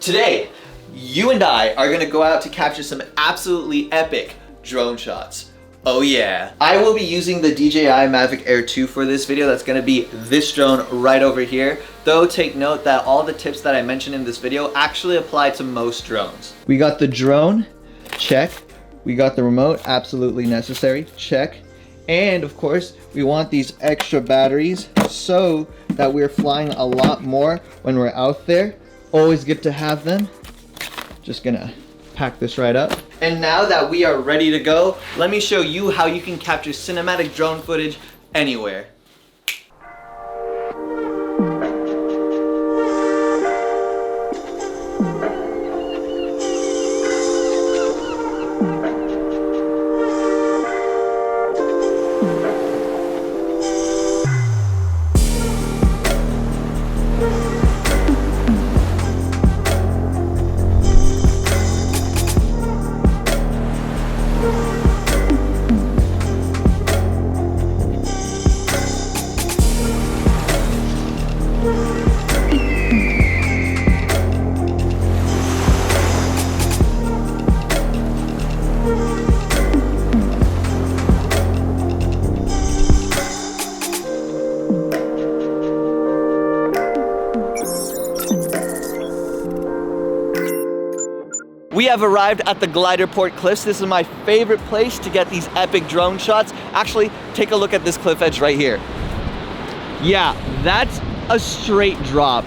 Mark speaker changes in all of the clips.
Speaker 1: Today, you and I are gonna go out to capture some absolutely epic drone shots. Oh yeah. I will be using the DJI Mavic Air 2 for this video. That's gonna be this drone right over here. Though take note that all the tips that I mentioned in this video actually apply to most drones. We got the drone, check. We got the remote, absolutely necessary, check. And of course, we want these extra batteries so that we're flying a lot more when we're out there. Always good to have them. Just gonna pack this right up. And now that we are ready to go, let me show you how you can capture cinematic drone footage anywhere. We have arrived at the Glider Port Cliffs. This is my favorite place to get these epic drone shots. Actually, take a look at this cliff edge right here. Yeah, that's a straight drop.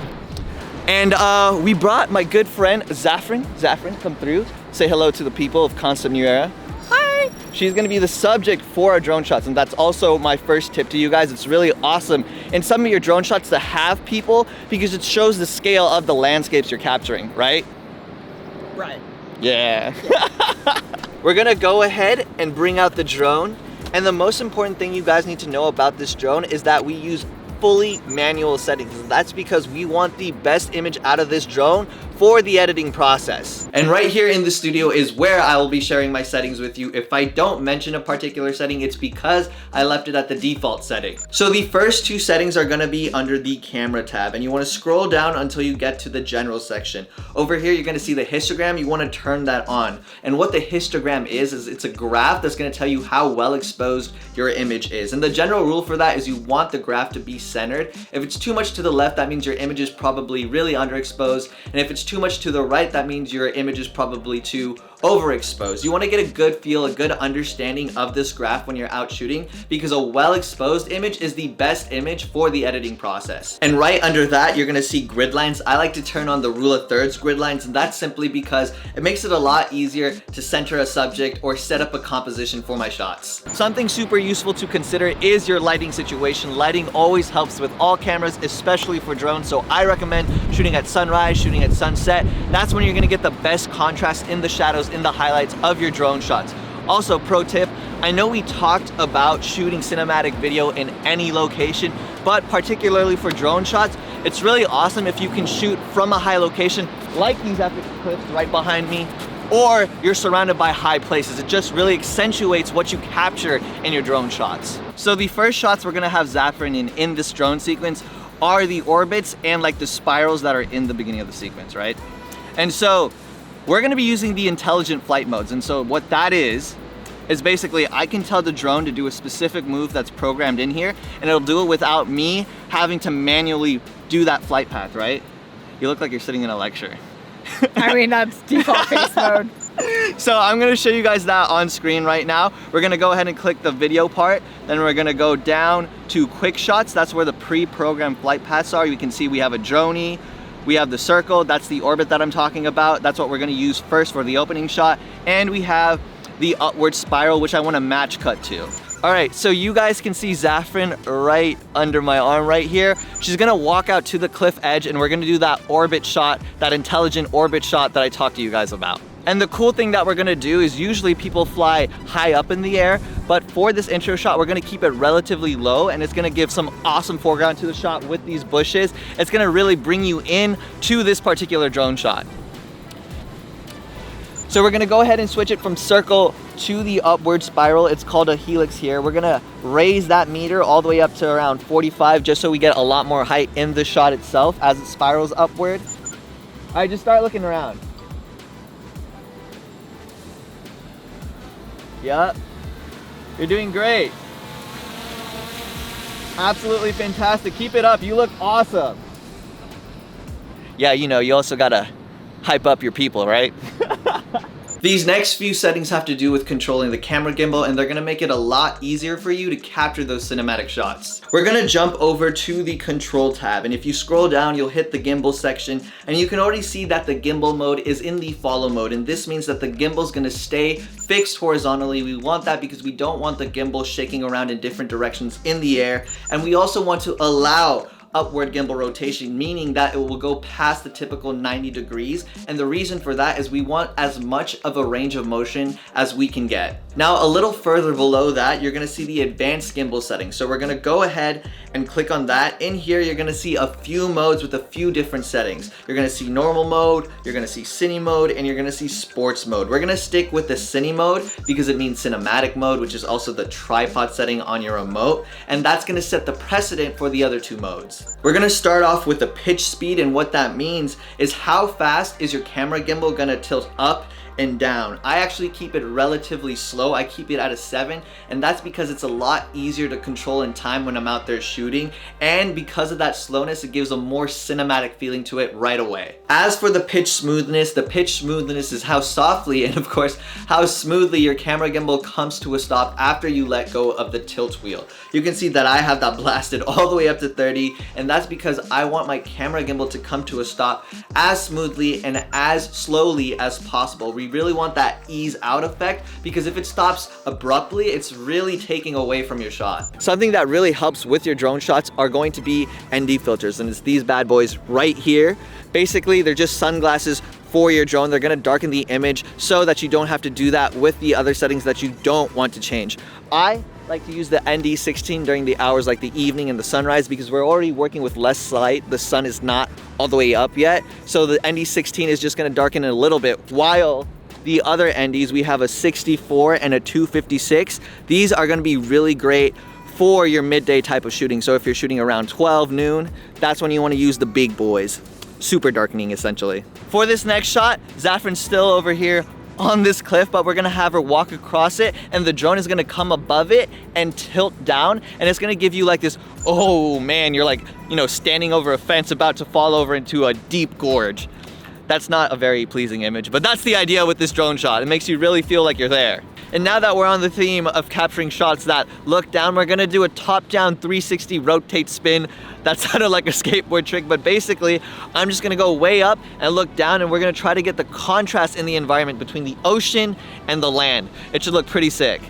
Speaker 1: And we brought my good friend, Zafrin. Zafrin, come through. Say hello to the people of Concept New Era. Hi! She's gonna be the subject for our drone shots, and that's also my first tip to you guys. It's really awesome in some of your drone shots to have people because it shows the scale of the landscapes you're capturing, right?
Speaker 2: Right.
Speaker 1: Yeah. We're gonna go ahead and bring out the drone. And the most important thing you guys need to know about this drone is that we use fully manual settings. That's because we want the best image out of this drone for the editing process. And right here in the studio is where I will be sharing my settings with you. If I don't mention a particular setting, it's because I left it at the default setting. So the first two settings are gonna be under the camera tab, and you wanna scroll down until you get to the general section. Over here, you're gonna see the histogram. You wanna turn that on. And what the histogram is it's a graph that's gonna tell you how well exposed your image is. And the general rule for that is you want the graph to be centered. If it's too much to the left, that means your image is probably really underexposed. And if it's too much to the right, that means your image is probably too overexposed. You want to get a good feel, a good understanding of this graph when you're out shooting, because a well-exposed image is the best image for the editing process. And right under that, you're going to see grid lines. I like to turn on the rule of thirds grid lines, and that's simply because it makes it a lot easier to center a subject or set up a composition for my shots. Something super useful to consider is your lighting situation. Lighting always helps with all cameras, especially for drones. So I recommend shooting at sunrise, shooting at sunset. That's when you're going to get the best contrast in the shadows, in the highlights of your drone shots. Also, pro tip, I know we talked about shooting cinematic video in any location, but particularly for drone shots, it's really awesome if you can shoot from a high location like these epic cliffs right behind me, or you're surrounded by high places. It just really accentuates what you capture in your drone shots. So the first shots we're gonna have Zafrin in this drone sequence are the orbits and like the spirals that are in the beginning of the sequence, right? And so we're gonna be using the intelligent flight modes. And so what that is basically I can tell the drone to do a specific move that's programmed in here, and it'll do it without me having to manually do that flight path, right? You look like you're sitting in a lecture.
Speaker 2: I mean, that's default face mode.
Speaker 1: So I'm gonna show you guys that on screen right now. We're gonna go ahead and click the video part. Then we're gonna go down to quick shots. That's where the pre-programmed flight paths are. You can see we have a droney. We have the circle, that's the orbit that I'm talking about. That's what we're gonna use first for the opening shot. And we have the upward spiral, which I wanna match cut to. All right, so you guys can see Zafrin right under my arm right here. She's gonna walk out to the cliff edge, and we're gonna do that orbit shot, that intelligent orbit shot that I talked to you guys about. And the cool thing that we're gonna do is usually people fly high up in the air, but for this intro shot, we're gonna keep it relatively low, and it's gonna give some awesome foreground to the shot with these bushes. It's gonna really bring you in to this particular drone shot. So we're gonna go ahead and switch it from circle to the upward spiral. It's called a helix here. We're gonna raise that meter all the way up to around 45 just so we get a lot more height in the shot itself as it spirals upward. All right, just start looking around. Yep. You're doing great. Absolutely fantastic. Keep it up. You look awesome. Yeah, you know, you also gotta hype up your people, right? These next few settings have to do with controlling the camera gimbal, and they're gonna make it a lot easier for you to capture those cinematic shots. We're gonna jump over to the control tab, and if you scroll down, you'll hit the gimbal section, and you can already see that the gimbal mode is in the follow mode, and this means that the gimbal's gonna stay fixed horizontally. We want that because we don't want the gimbal shaking around in different directions in the air, and we also want to allow upward gimbal rotation, meaning that it will go past the typical 90 degrees. And the reason for that is we want as much of a range of motion as we can get. Now, a little further below that, you're gonna see the advanced gimbal settings. So we're gonna go ahead and click on that. In here, you're gonna see a few modes with a few different settings. You're gonna see normal mode, you're gonna see cine mode, and you're gonna see sports mode. We're gonna stick with the cine mode because it means cinematic mode, which is also the tripod setting on your remote. And that's gonna set the precedent for the other two modes. We're gonna start off with the pitch speed, and what that means is how fast is your camera gimbal gonna tilt up and down. I actually keep it relatively slow. I keep it at a 7, and that's because it's a lot easier to control in time when I'm out there shooting, and because of that slowness, it gives a more cinematic feeling to it right away. As for the pitch smoothness is how softly and of course how smoothly your camera gimbal comes to a stop after you let go of the tilt wheel. You can see that I have that blasted all the way up to 30, and that's because I want my camera gimbal to come to a stop as smoothly and as slowly as possible. We really want that ease out effect, because if it stops abruptly, it's really taking away from your shot. Something that really helps with your drone shots are going to be ND filters, and it's these bad boys right here. Basically, they're just sunglasses for your drone. They're gonna darken the image so that you don't have to do that with the other settings that you don't want to change. I like to use the ND16 during the hours like the evening and the sunrise, because we're already working with less light. The sun is not all the way up yet. So the ND16 is just gonna darken it a little bit, while the other NDs, we have a 64 and a 256. These are gonna be really great for your midday type of shooting. So if you're shooting around 12 noon, that's when you wanna use the big boys. Super darkening, essentially. For this next shot, Zafran's still over here on this cliff, but we're gonna have her walk across it, and the drone is gonna come above it and tilt down, and it's gonna give you like this, oh man, you're like, you know, standing over a fence about to fall over into a deep gorge. That's not a very pleasing image, but that's the idea with this drone shot. It makes you really feel like you're there. And now that we're on the theme of capturing shots that look down, we're gonna do a top-down 360 rotate spin. That sounded like a skateboard trick, but basically, I'm just gonna go way up and look down, and we're gonna try to get the contrast in the environment between the ocean and the land. It should look pretty sick.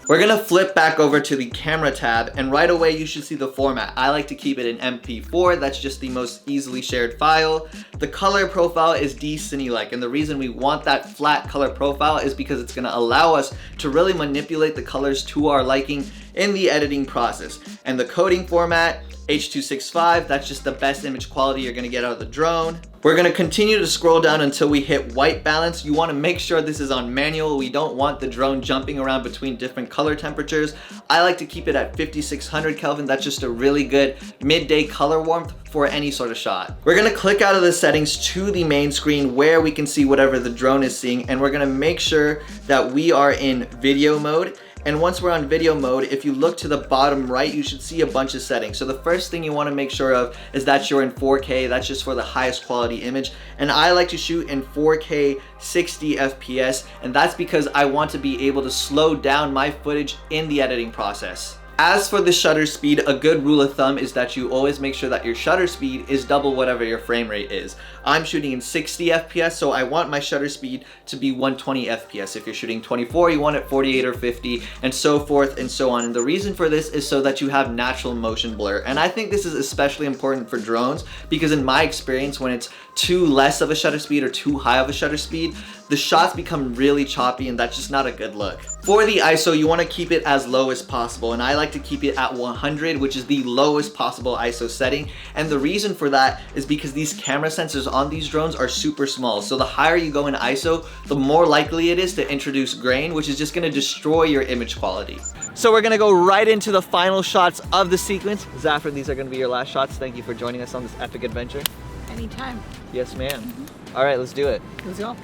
Speaker 1: We're gonna flip back over to the camera tab, and right away you should see the format. I like to keep it in MP4, that's just the most easily shared file. The color profile is D-Cine-like, and the reason we want that flat color profile is because it's gonna allow us to really manipulate the colors to our liking in the editing process. And the coding format, H.265, that's just the best image quality you're gonna get out of the drone. We're gonna continue to scroll down until we hit white balance. You wanna make sure this is on manual. We don't want the drone jumping around between different color temperatures. I like to keep it at 5600 Kelvin. That's just a really good midday color warmth for any sort of shot. We're gonna click out of the settings to the main screen where we can see whatever the drone is seeing, and we're gonna make sure that we are in video mode. And once we're on video mode, if you look to the bottom right, you should see a bunch of settings. So the first thing you wanna make sure of is that you're in 4K. That's just for the highest quality image. And I like to shoot in 4K 60 FPS, and that's because I want to be able to slow down my footage in the editing process. As for the shutter speed, a good rule of thumb is that you always make sure that your shutter speed is double whatever your frame rate is. I'm shooting in 60 FPS, so I want my shutter speed to be 120 FPS. If you're shooting 24, you want it 48 or 50, and so forth and so on. And the reason for this is so that you have natural motion blur. And I think this is especially important for drones, because in my experience, when it's too less of a shutter speed or too high of a shutter speed, the shots become really choppy, and that's just not a good look. For the ISO, you want to keep it as low as possible, and I like to keep it at 100, which is the lowest possible ISO setting. And the reason for that is because these camera sensors on these drones are super small. So the higher you go in ISO, the more likely it is to introduce grain, which is just going to destroy your image quality. So we're going to go right into the final shots of the sequence. Zafran, these are going to be your last shots. Thank you for joining us on this epic adventure.
Speaker 2: Anytime.
Speaker 1: Yes, ma'am. All right, let's do it.
Speaker 2: Let's go.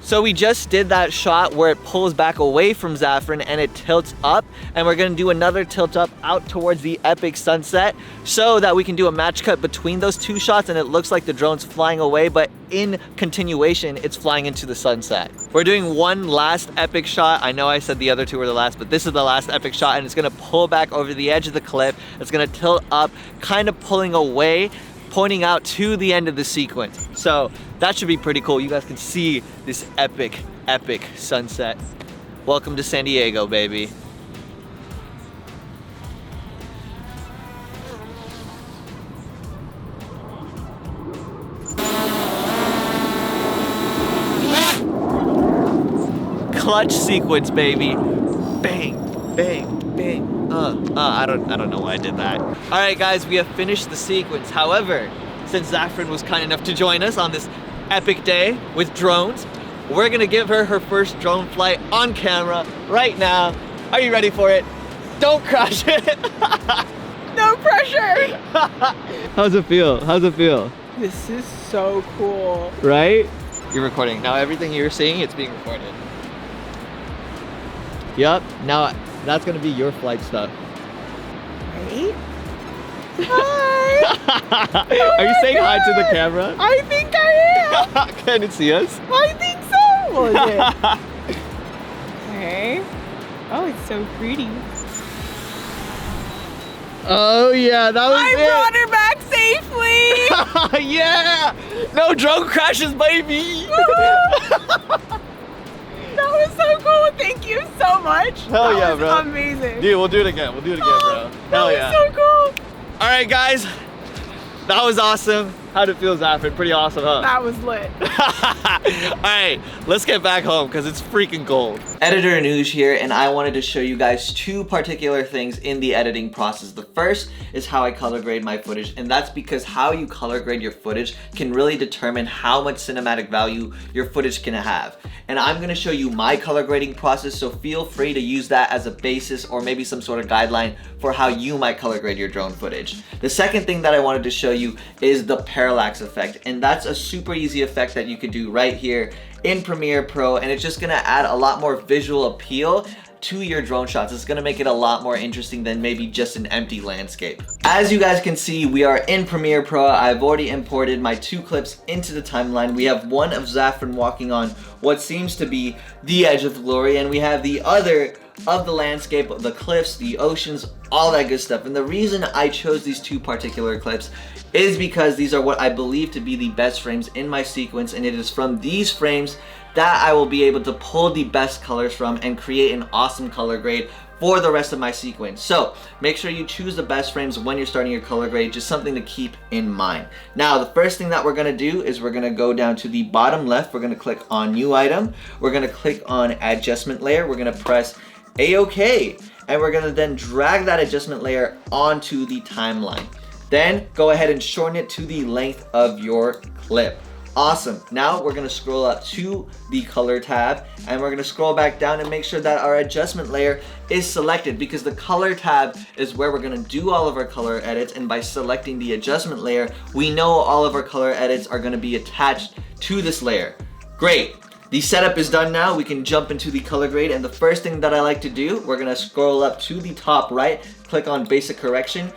Speaker 1: So we just did that shot where it pulls back away from Zafran and it tilts up, and we're gonna do another tilt up out towards the epic sunset so that we can do a match cut between those two shots and it looks like the drone's flying away, but in continuation, it's flying into the sunset. We're doing one last epic shot. I know I said the other two were the last, but this is the last epic shot, and it's gonna pull back over the edge of the cliff. It's gonna tilt up, kind of pulling away, pointing out to the end of the sequence. So that should be pretty cool. You guys can see this epic, epic sunset. Welcome to San Diego, baby. Clutch sequence, baby. Bang, bang, bang. I don't know why I did that. All right, guys, we have finished the sequence. However, since Zafran was kind enough to join us on this epic day with drones, we're gonna give her her first drone flight on camera right now. Are you ready for it? Don't crash it.
Speaker 2: No pressure.
Speaker 1: How's it feel? How's it feel?
Speaker 2: This is so cool.
Speaker 1: Right? You're recording. Now everything you're seeing, it's being recorded. Yep, now that's gonna be your flight stuff.
Speaker 2: Right? Hi!
Speaker 1: Are you saying hi to the camera?
Speaker 2: I think I am!
Speaker 1: Can it see us?
Speaker 2: I think so! What is it? Okay. Oh, it's so pretty.
Speaker 1: Oh yeah, that was
Speaker 2: I brought her back safely!
Speaker 1: Yeah! No drone crashes, baby!
Speaker 2: That was so cool. Thank you so much.
Speaker 1: Hell
Speaker 2: that
Speaker 1: yeah,
Speaker 2: was
Speaker 1: bro.
Speaker 2: Amazing.
Speaker 1: Dude, we'll do it again. We'll do it again, bro. Hell yeah.
Speaker 2: That was so cool.
Speaker 1: All right, guys. That was awesome. How'd it feel, Zafran? Pretty awesome, huh?
Speaker 2: That was lit.
Speaker 1: All right, let's get back home because it's freaking cold. Editor Anuj here, and I wanted to show you guys two particular things in the editing process. The first is how I color grade my footage, and that's because how you color grade your footage can really determine how much cinematic value your footage can have. And I'm gonna show you my color grading process, so feel free to use that as a basis or maybe some sort of guideline for how you might color grade your drone footage. The second thing that I wanted to show you is the parallax effect, and that's a super easy effect that you could do right here in Premiere Pro, and it's just gonna add a lot more visual appeal to your drone shots. It's gonna make it a lot more interesting than maybe just an empty landscape. As you guys can see, we are in Premiere Pro. I've already imported my two clips into the timeline. We have one of Zafran walking on what seems to be the edge of glory, and we have the other of the landscape, the cliffs, the oceans, all that good stuff. And the reason I chose these two particular clips is because these are what I believe to be the best frames in my sequence, and it is from these frames that I will be able to pull the best colors from and create an awesome color grade for the rest of my sequence. So make sure you choose the best frames when you're starting your color grade, just something to keep in mind. Now, the first thing that we're gonna do is we're gonna go down to the bottom left. We're gonna click on New Item. We're gonna click on Adjustment Layer. We're gonna press A-OK, and we're gonna then drag that adjustment layer onto the timeline. Then go ahead and shorten it to the length of your clip. Awesome. Now we're gonna scroll up to the color tab, and we're gonna scroll back down and make sure that our adjustment layer is selected, because the color tab is where we're gonna do all of our color edits, and by selecting the adjustment layer, we know all of our color edits are gonna be attached to this layer. Great. The setup is done now. We can jump into the color grade, and the first thing that I like to do, we're gonna scroll up to the top right, click on Basic Correction.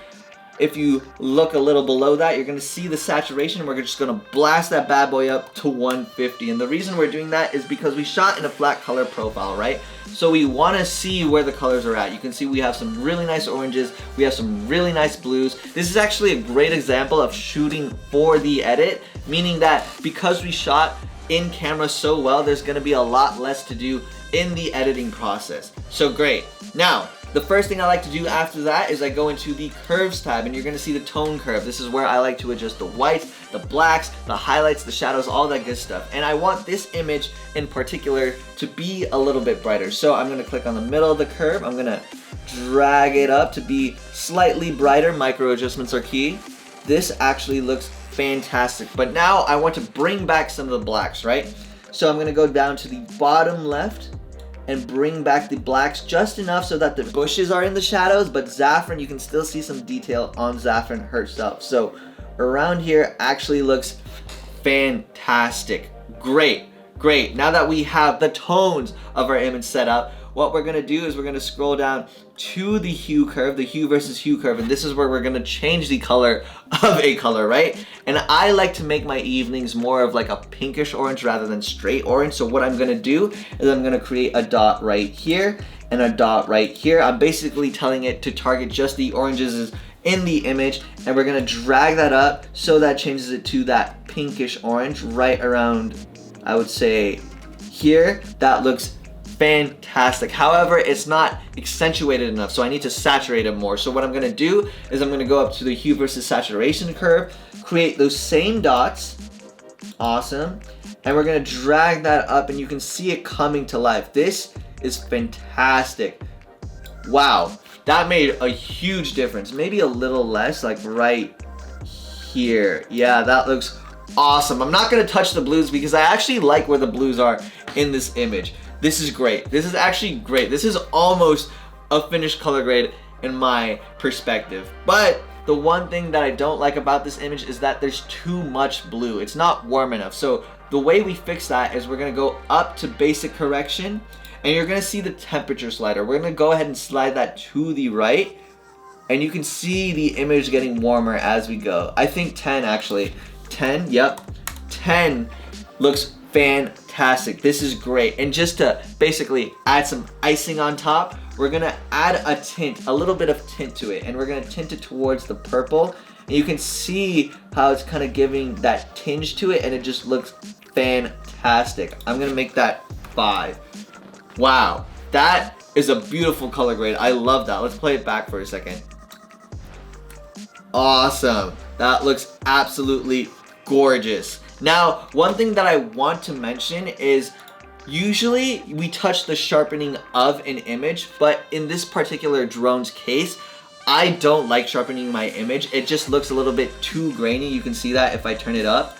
Speaker 1: If you look a little below that, you're gonna see the saturation. We're just gonna blast that bad boy up to 150. And the reason we're doing that is because we shot in a flat color profile, right? So we wanna see where the colors are at. You can see we have some really nice oranges. We have some really nice blues. This is actually a great example of shooting for the edit, meaning that because we shot in camera so well, there's gonna be a lot less to do in the editing process. So great. Now, the first thing I like to do after that is I go into the curves tab, and you're gonna see the tone curve. This is where I like to adjust the whites, the blacks, the highlights, the shadows, all that good stuff. And I want this image in particular to be a little bit brighter. So I'm gonna click on the middle of the curve. I'm gonna drag it up to be slightly brighter. Micro adjustments are key. This actually looks fantastic. But now I want to bring back some of the blacks, right? So I'm gonna go down to the bottom left and bring back the blacks just enough so that the bushes are in the shadows, but Saffron, you can still see some detail on Saffron herself. So around here actually looks fantastic. Great, great. Now that we have the tones of our image set up, what we're gonna do is we're gonna scroll down to the hue curve, the hue versus hue curve, and this is where we're gonna change the color of a color, right? And I like to make my evenings more of like a pinkish orange rather than straight orange. So what I'm gonna do is I'm gonna create a dot right here and a dot right here. I'm basically telling it to target just the oranges in the image, and we're gonna drag that up so that changes it to that pinkish orange right around, I would say, here. That looks fantastic. However, it's not accentuated enough, so I need to saturate it more. So what I'm gonna do is I'm gonna go up to the hue versus saturation curve, create those same dots, awesome, and we're gonna drag that up, and you can see it coming to life. This is fantastic. Wow, that made a huge difference. Maybe a little less, like right here. Yeah, that looks awesome. I'm not gonna touch the blues because I actually like where the blues are in this image. This is great. This is actually great. This is almost a finished color grade in my perspective. But the one thing that I don't like about this image is that there's too much blue. It's not warm enough. So the way we fix that is we're gonna go up to basic correction, and you're gonna see the temperature slider. We're gonna go ahead and slide that to the right, and you can see the image getting warmer as we go. I think 10 actually. 10, yep. 10 looks fantastic. This is great. And just to basically add some icing on top, we're gonna add a tint, a little bit of tint to it, and we're gonna tint it towards the purple. And you can see how it's kind of giving that tinge to it, and it just looks fantastic. I'm gonna make that 5. Wow, that is a beautiful color grade. I love that. Let's play it back for a second. Awesome. That looks absolutely gorgeous. Now, one thing that I want to mention is usually we touch the sharpening of an image, but in this particular drone's case, I don't like sharpening my image. It just looks a little bit too grainy. You can see that if I turn it up.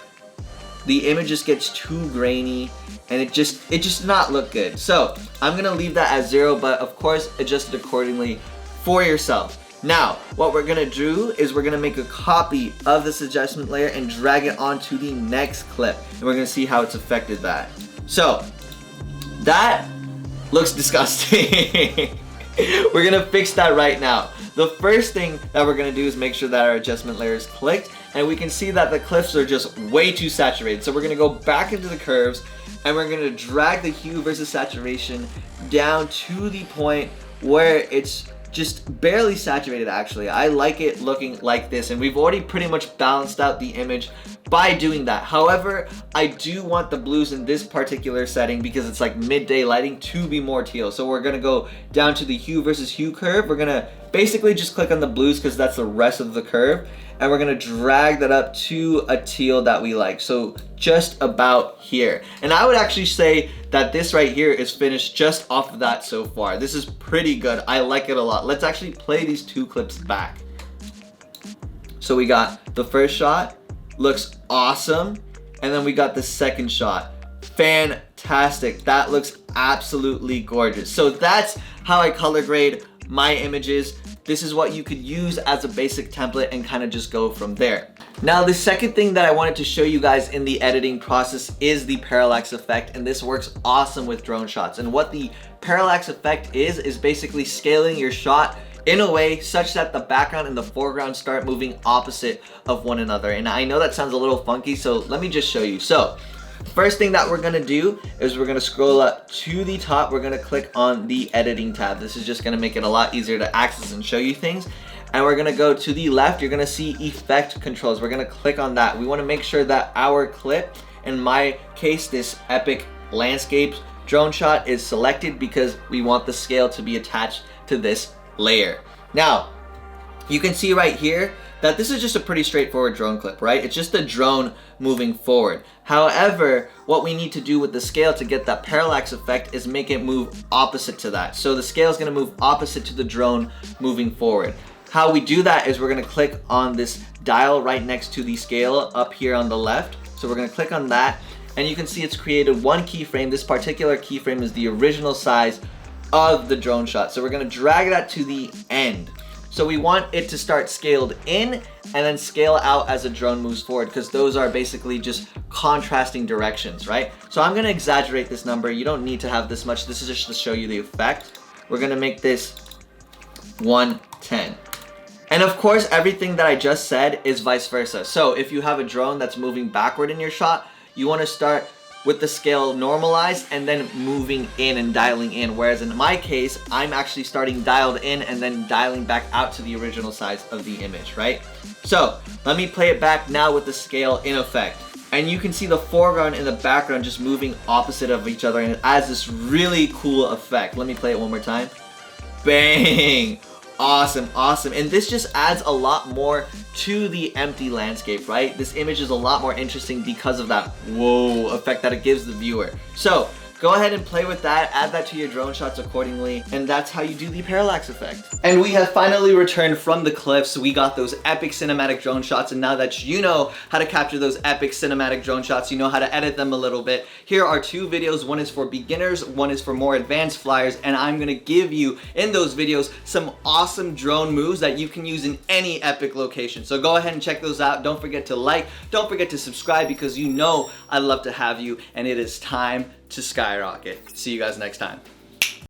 Speaker 1: The image just gets too grainy, and it just not look good. So I'm gonna leave that at 0, but of course adjust it accordingly for yourself. Now, what we're gonna do is we're gonna make a copy of this adjustment layer and drag it onto the next clip, and we're gonna see how it's affected that. So that looks disgusting. We're gonna fix that right now. The first thing that we're gonna do is make sure that our adjustment layer is clicked, and we can see that the clips are just way too saturated. So we're gonna go back into the curves, and we're gonna drag the hue versus saturation down to the point where it's just barely saturated. Actually, I like it looking like this, and we've already pretty much balanced out the image by doing that. However, I do want the blues in this particular setting because it's like midday lighting to be more teal. So we're gonna go down to the hue versus hue curve. We're gonna basically just click on the blues because that's the rest of the curve, and we're gonna drag that up to a teal that we like. So just about here. And I would actually say that this right here is finished just off of that so far. This is pretty good. I like it a lot. Let's actually play these 2 clips back. So we got the first shot, looks awesome, and then we got the second shot. Fantastic. That looks absolutely gorgeous. So that's how I color grade my images. This is what you could use as a basic template and kind of just go from there. Now, the second thing that I wanted to show you guys in the editing process is the parallax effect, and this works awesome with drone shots. And what the parallax effect is basically scaling your shot in a way such that the background and the foreground start moving opposite of one another. And I know that sounds a little funky, so let me just show you. So first thing that we're gonna do is we're gonna scroll up to the top. We're gonna click on the editing tab. This is just gonna make it a lot easier to access and show you things. And we're gonna go to the left. You're gonna see effect controls. We're gonna click on that. We wanna make sure that our clip, in my case, this epic landscape drone shot, is selected because we want the scale to be attached to this layer. Now, you can see right here that this is just a pretty straightforward drone clip, right? It's just a drone moving forward. However, what we need to do with the scale to get that parallax effect is make it move opposite to that. So the scale is gonna move opposite to the drone moving forward. How we do that is we're gonna click on this dial right next to the scale up here on the left. So we're gonna click on that, and you can see it's created one keyframe. This particular keyframe is the original size of the drone shot. So we're gonna drag that to the end. So we want it to start scaled in and then scale out as a drone moves forward, because those are basically just contrasting directions, right? So I'm gonna exaggerate this number. You don't need to have this much. This is just to show you the effect. We're gonna make this 110. And of course, everything that I just said is vice versa. So if you have a drone that's moving backward in your shot, you wanna start with the scale normalized and then moving in and dialing in. Whereas in my case, I'm actually starting dialed in and then dialing back out to the original size of the image, right? So let me play it back now with the scale in effect. And you can see the foreground and the background just moving opposite of each other, and it adds this really cool effect. Let me play it one more time. Bang! Awesome, awesome. And this just adds a lot more to the empty landscape, right? This image is a lot more interesting because of that whoa effect that it gives the viewer. So go ahead and play with that, add that to your drone shots accordingly, and that's how you do the parallax effect. And we have finally returned from the cliffs. We got those epic cinematic drone shots, and now that you know how to capture those epic cinematic drone shots, you know how to edit them a little bit. Here are two videos. One is for beginners, one is for more advanced flyers, and I'm gonna give you in those videos some awesome drone moves that you can use in any epic location. So go ahead and check those out. Don't forget to like, don't forget to subscribe, because you know I love to have you, and it is time to skyrocket. See you guys next time.